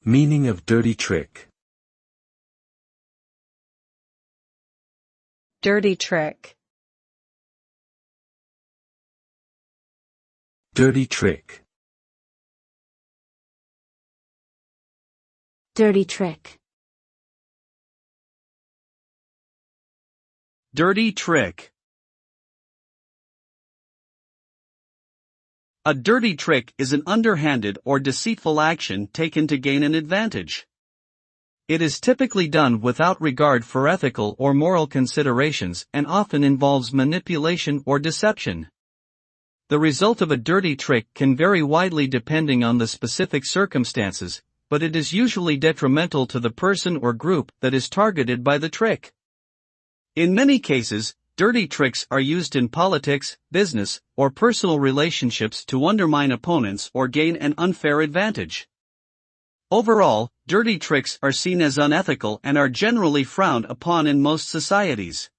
Meaning of dirty trick. Dirty trick. Dirty trick. Dirty trick. Dirty trick. A dirty trick is an underhanded or deceitful action taken to gain an advantage. It is typically done without regard for ethical or moral considerations and often involves manipulation or deception. The result of a dirty trick can vary widely depending on the specific circumstances, but it is usually detrimental to the person or group that is targeted by the trick. In many cases, dirty tricks are used in politics, business, or personal relationships to undermine opponents or gain an unfair advantage. Overall, dirty tricks are seen as unethical and are generally frowned upon in most societies.